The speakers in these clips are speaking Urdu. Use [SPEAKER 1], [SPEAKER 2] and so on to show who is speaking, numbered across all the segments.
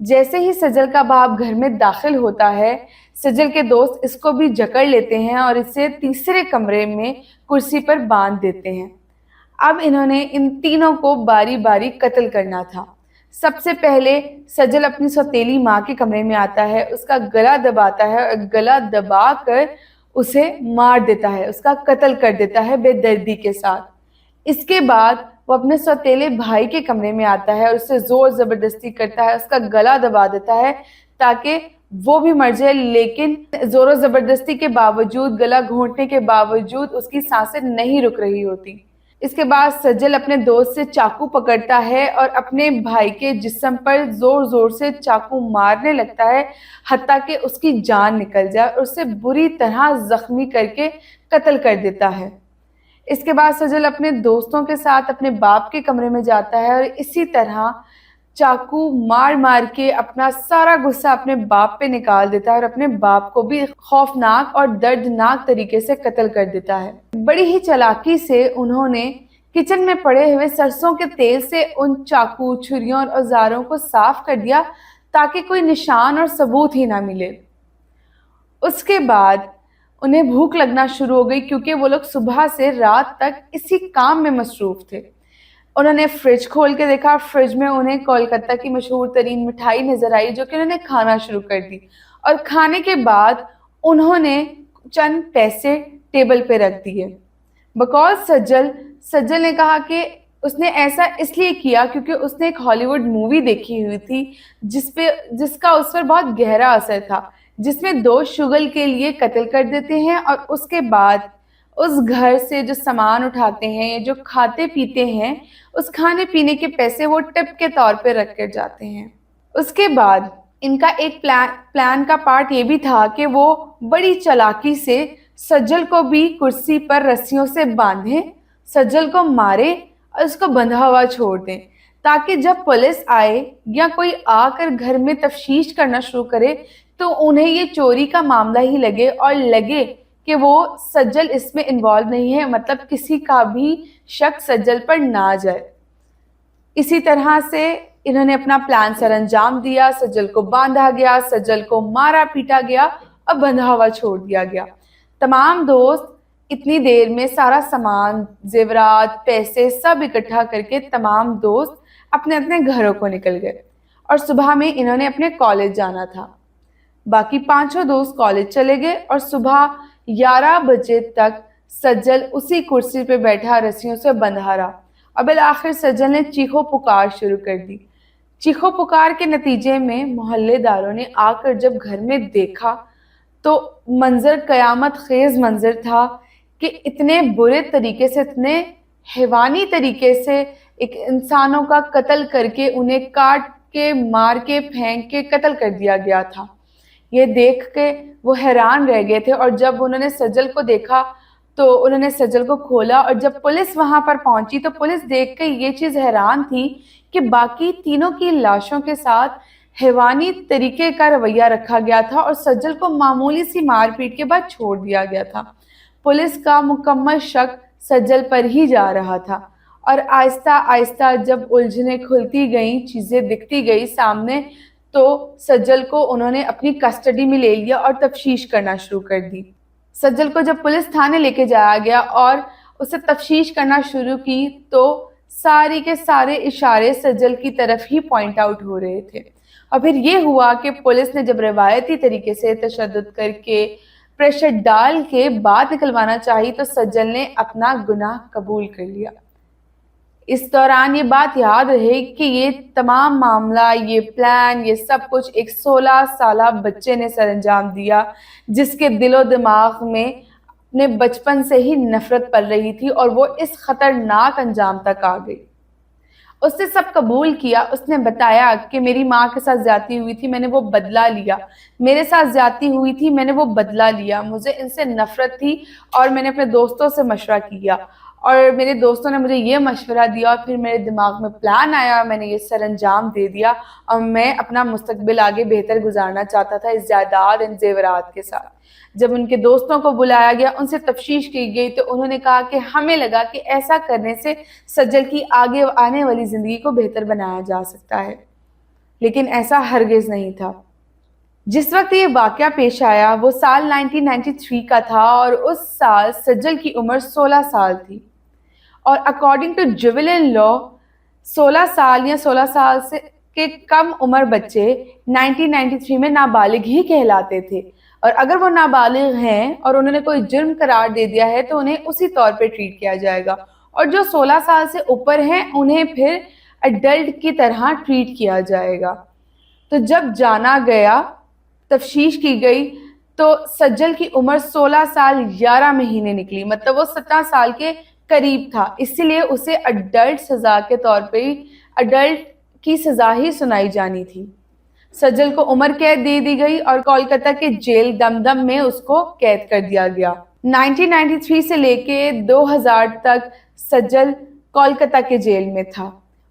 [SPEAKER 1] جیسے ہی سجل کا باپ گھر میں داخل ہوتا ہے، سجل کے دوست اس کو بھی جکڑ لیتے ہیں اور اسے تیسرے کمرے میں کرسی پر باندھ دیتے ہیں۔ اب انہوں نے ان تینوں کو باری باری قتل کرنا تھا۔ سب سے پہلے سجل اپنی سوتیلی ماں کے کمرے میں آتا ہے، اس کا گلا دباتا ہے اور گلا دبا کر اسے مار دیتا ہے، اس کا قتل کر دیتا ہے بے دردی کے ساتھ۔ اس کے بعد وہ اپنے سوتیلے بھائی کے کمرے میں آتا ہے اور اس سے زور زبردستی کرتا ہے، اس کا گلا دبا دیتا ہے تاکہ وہ بھی مر جائے، لیکن زور و زبردستی کے باوجود، گلا گھونٹنے کے باوجود اس کی سانسیں نہیں رک رہی ہوتی۔ اس کے بعد سجل اپنے دوست سے چاقو پکڑتا ہے اور اپنے بھائی کے جسم پر زور زور سے چاقو مارنے لگتا ہے، حتیٰ کہ اس کی جان نکل جائے اور اسے بری طرح زخمی کر کے قتل کر دیتا ہے۔ اس کے بعد سجل اپنے دوستوں کے ساتھ اپنے باپ کے کمرے میں جاتا ہے اور اسی طرح چاقو مار مار کے اپنا سارا غصہ اپنے باپ پہ نکال دیتا ہے اور اپنے باپ کو بھی خوفناک اور دردناک طریقے سے قتل کر دیتا ہے۔ بڑی ہی چالاکی سے انہوں نے کچن میں پڑے ہوئے سرسوں کے تیل سے ان چاقو، چھریوں اور اوزاروں کو صاف کر دیا تاکہ کوئی نشان اور ثبوت ہی نہ ملے۔ اس کے بعد انہیں بھوک لگنا شروع ہو گئی کیونکہ وہ لوگ صبح سے رات تک اسی کام میں مصروف تھے۔ انہوں نے فریج کھول کے دیکھا، فریج میں انہیں کولکتہ کی مشہور ترین مٹھائی نظر آئی جو کہ انہوں نے کھانا شروع کر دی، اور کھانے کے بعد انہوں نے چند پیسے ٹیبل پہ رکھ دیے۔ بکاز سجل نے کہا کہ اس نے ایسا اس لیے کیا کیونکہ اس نے ایک ہالی ووڈ مووی دیکھی ہوئی تھی جس کا اس پر بہت گہرا اثر تھا، جس میں دو شغل کے لیے قتل کر دیتے ہیں اور اس کے بعد اس گھر سے جو سامان اٹھاتے ہیں، جو کھاتے پیتے ہیں، اس کھانے پینے کے پیسے وہ ٹپ کے طور پہ رکھ کر جاتے ہیں۔ اس کے بعد ان کا ایک پلان کا پارٹ یہ بھی تھا کہ وہ بڑی چالاکی سے سجل کو بھی کرسی پر رسیوں سے باندھیں، سجل کو مارے اور اس کو بندھا ہوا چھوڑ دیں تاکہ جب پولیس آئے یا کوئی آ کر گھر میں تفتیش کرنا شروع کرے تو انہیں یہ چوری کا معاملہ ہی لگے اور لگے کہ وہ سجل اس میں انوالو نہیں ہے، مطلب کسی کا بھی شک سجل پر نہ جائے۔ اسی طرح سے انہوں نے اپنا پلان سر انجام دیا، سجل کو باندھا گیا، سجل کو مارا پیٹا گیا اور بندھا ہوا چھوڑ دیا گیا۔ تمام دوست اتنی دیر میں سارا سامان، زیورات، پیسے سب اکٹھا کر کے تمام دوست اپنے اپنے گھروں کو نکل گئے اور صبح میں انہوں نے اپنے کالج جانا تھا۔ باقی پانچوں دوست کالج چلے گئے اور صبح 11 بجے تک سجل اسی کرسی پہ بیٹھا رسیوں سے بندھا رہا اور بالآخر سجل نے چیخو پکار شروع کر دی۔ چیخو پکار کے نتیجے میں محلے داروں نے آ کر جب گھر میں دیکھا تو منظر قیامت خیز منظر تھا کہ اتنے برے طریقے سے، اتنے حیوانی طریقے سے ایک انسانوں کا قتل کر کے انہیں کاٹ کے، مار کے، پھینک کے قتل کر دیا گیا تھا۔ یہ دیکھ کے وہ حیران رہ گئے تھے اور جب انہوں نے سجل کو دیکھا تو انہوں نے سجل کو کھولا اور جب پولیس وہاں پر پہنچی تو پولیس دیکھ کے یہ چیز حیران تھی کہ باقی تینوں کی لاشوں کے ساتھ حیوانی طریقے کا رویہ رکھا گیا تھا اور سجل کو معمولی سی مار پیٹ کے بعد چھوڑ دیا گیا تھا۔ پولیس کا مکمل شک سجل پر ہی جا رہا تھا اور آہستہ آہستہ جب الجھنیں کھلتی گئیں، چیزیں دکھتی گئی سامنے، تو سجل کو انہوں نے اپنی کسٹڈی میں لے لیا اور تفتیش کرنا شروع کر دی۔ سجل کو جب پولیس تھانے لے کے جایا گیا اور اسے تفتیش کرنا شروع کی تو سارے کے سارے اشارے سجل کی طرف ہی پوائنٹ آؤٹ ہو رہے تھے، اور پھر یہ ہوا کہ پولیس نے جب روایتی طریقے سے تشدد کر کے، پریشر ڈال کے بات نکلوانا چاہی تو سجل نے اپنا گناہ قبول کر لیا۔ اس دوران یہ بات یاد رہے کہ یہ تمام معاملہ، یہ پلان، یہ سب کچھ ایک 16 سالہ بچے نے سر انجام دیا جس کے دل و دماغ میں اپنے بچپن سے ہی نفرت پل رہی تھی اور وہ اس خطرناک انجام تک آ گئی۔ اس نے سب قبول کیا، اس نے بتایا کہ میری ماں کے ساتھ زیادتی ہوئی تھی، میں نے وہ بدلہ لیا، میرے ساتھ زیادتی ہوئی تھی، میں نے وہ بدلہ لیا، مجھے ان سے نفرت تھی اور میں نے اپنے دوستوں سے مشورہ کیا اور میرے دوستوں نے مجھے یہ مشورہ دیا اور پھر میرے دماغ میں پلان آیا اور میں نے یہ سر انجام دے دیا اور میں اپنا مستقبل آگے بہتر گزارنا چاہتا تھا اس جائیداد، ان زیورات کے ساتھ۔ جب ان کے دوستوں کو بلایا گیا، ان سے تفتیش کی گئی تو انہوں نے کہا کہ ہمیں لگا کہ ایسا کرنے سے سجل کی آگے آنے والی زندگی کو بہتر بنایا جا سکتا ہے۔ لیکن ایسا ہرگز نہیں تھا۔ جس وقت یہ واقعہ پیش آیا وہ سال 1993 کا تھا اور اس سال سجل کی عمر 16 سال تھی، اور اکارڈنگ ٹو جویلین لا 16 سال یا 16 سال سے کے کم عمر بچے 1993 میں نابالغ ہی کہلاتے تھے، اور اگر وہ نابالغ ہیں اور انہوں نے کوئی جرم قرار دے دیا ہے تو انہیں اسی طور پہ ٹریٹ کیا جائے گا، اور جو 16 سال سے اوپر ہیں انہیں پھر ایڈلٹ کی طرح ٹریٹ کیا جائے گا۔ تو جب جانا گیا، تفتیش کی گئی تو سجل کی عمر 16 سال 11 مہینے نکلی، مطلب وہ 17 سال کے قریب تھا، اسی لیے اسے ایڈلٹ سزا کے طور پہ ایڈلٹ کی سزا ہی سنائی جانی تھی۔ سجل کو عمر قید دے دی گئی اور کولکتہ کے جیل دمدم میں اس کو قید کر دیا گیا۔ 1993 سے لے کے 2000 تک سجل کولکتہ کے جیل میں تھا،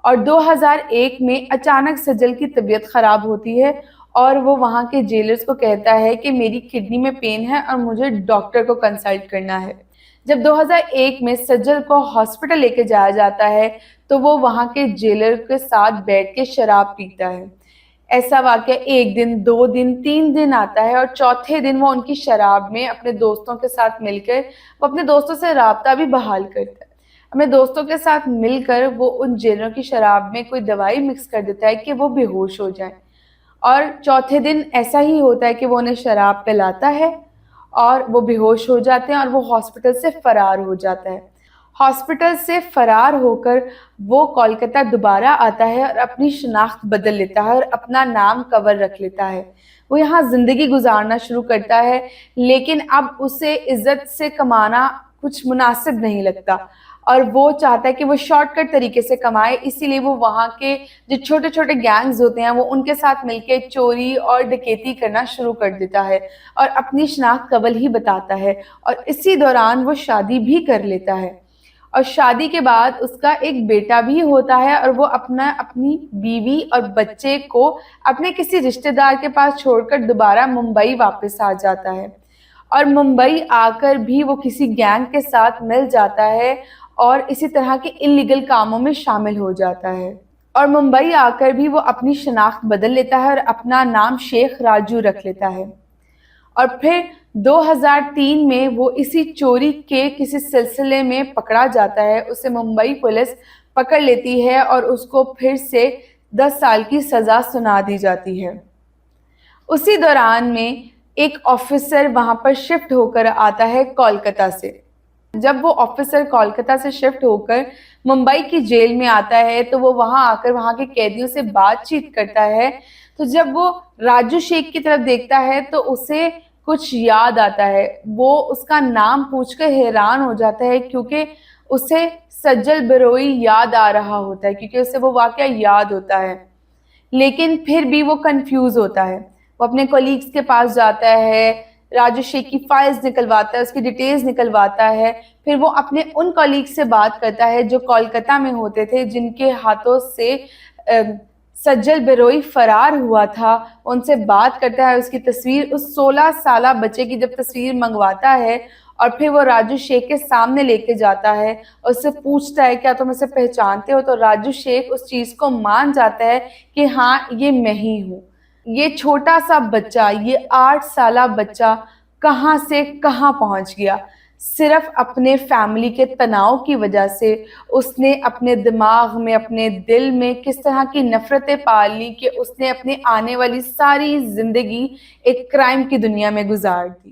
[SPEAKER 1] اور 2001 میں اچانک سجل کی طبیعت خراب ہوتی ہے اور وہ وہاں کے جیلرز کو کہتا ہے کہ میری کڈنی میں پین ہے اور مجھے ڈاکٹر کو کنسلٹ کرنا ہے۔ جب 2001 میں سجل کو ہاسپٹل لے کے جایا جاتا ہے تو وہ وہاں کے جیلر کے ساتھ بیٹھ کے شراب پیتا ہے۔ ایسا واقعہ 1 دن، 2 دن، 3 دن آتا ہے، اور چوتھے دن وہ ان کی شراب میں اپنے دوستوں کے ساتھ مل کر وہ اپنے دوستوں سے رابطہ بھی بحال کرتا ہے۔ اپنے دوستوں کے ساتھ مل کر وہ ان جیلروں کی شراب میں کوئی دوائی مکس کر دیتا ہے کہ وہ بے ہوش ہو جائیں، اور چوتھے دن ایسا ہی ہوتا ہے کہ وہ انہیں شراب پلاتا ہے اور وہ بے ہوش ہو جاتے ہیں اور وہ ہاسپٹل سے فرار ہو جاتا ہے۔ ہاسپٹل سے فرار ہو کر وہ کولکتہ دوبارہ آتا ہے اور اپنی شناخت بدل لیتا ہے اور اپنا نام کور رکھ لیتا ہے۔ وہ یہاں زندگی گزارنا شروع کرتا ہے، لیکن اب اسے عزت سے کمانا کچھ مناسب نہیں لگتا، اور وہ چاہتا ہے کہ وہ شارٹ کٹ طریقے سے کمائے، اسی لیے وہ وہاں کے جو چھوٹے چھوٹے گینگز ہوتے ہیں وہ ان کے ساتھ مل کے چوری اور ڈکیتی کرنا شروع کر دیتا ہے اور اپنی شناخت قبل ہی بتاتا ہے، اور اسی دوران وہ شادی بھی کر لیتا ہے، اور شادی کے بعد اس کا ایک بیٹا بھی ہوتا ہے، اور وہ اپنی بیوی اور بچے کو اپنے کسی رشتہ دار کے پاس چھوڑ کر دوبارہ ممبئی واپس آ جاتا ہے، اور ممبئی آ کر بھی وہ کسی گینگ کے ساتھ مل جاتا ہے اور اسی طرح کے انلیگل کاموں میں شامل ہو جاتا ہے، اور ممبئی آ کر بھی وہ اپنی شناخت بدل لیتا ہے اور اپنا نام شیخ راجو رکھ لیتا ہے، اور پھر 2003 میں وہ اسی چوری کے کسی سلسلے میں پکڑا جاتا ہے۔ اسے ممبئی پولیس پکڑ لیتی ہے اور اس کو پھر سے 10 سال کی سزا سنا دی جاتی ہے۔ اسی دوران میں ایک آفیسر وہاں پر شفٹ ہو کر آتا ہے کولکتہ سے۔ جب وہ آفیسر کولکتہ سے شفٹ ہو کر ممبئی کی جیل میں آتا ہے تو وہ وہاں آ کر وہاں کے قیدیوں سے بات چیت کرتا ہے، تو جب وہ راجو شیخ کی طرف دیکھتا ہے تو اسے کچھ یاد آتا ہے۔ وہ اس کا نام پوچھ کر حیران ہو جاتا ہے کیونکہ اسے سجل بروئی یاد آ رہا ہوتا ہے، کیونکہ اسے وہ واقعہ یاد ہوتا ہے، لیکن پھر بھی وہ کنفیوز ہوتا ہے۔ وہ اپنے کولیگز کے پاس جاتا ہے، راجو شیخ کی فائلز نکلواتا ہے، اس کی ڈیٹیلز نکلواتا ہے، پھر وہ اپنے ان کولیگ سے بات کرتا ہے جو کولکتہ میں ہوتے تھے، جن کے ہاتھوں سے سجل بروئی فرار ہوا تھا، ان سے بات کرتا ہے، اس کی تصویر، اس 16 سالہ بچے کی جب تصویر منگواتا ہے اور پھر وہ راجو شیخ کے سامنے لے کے جاتا ہے اور اس سے پوچھتا ہے کیا تم اسے پہچانتے ہو، تو راجو شیخ اس چیز کو مان جاتا ہے کہ ہاں یہ میں ہی ہوں۔ یہ چھوٹا سا بچہ، یہ 8 سالہ بچہ کہاں سے کہاں پہنچ گیا؟ صرف اپنے فیملی کے تناؤ کی وجہ سے اس نے اپنے دماغ میں، اپنے دل میں کس طرح کی نفرتیں پال لی کہ اس نے اپنے آنے والی ساری زندگی ایک کرائم کی دنیا میں گزار دی۔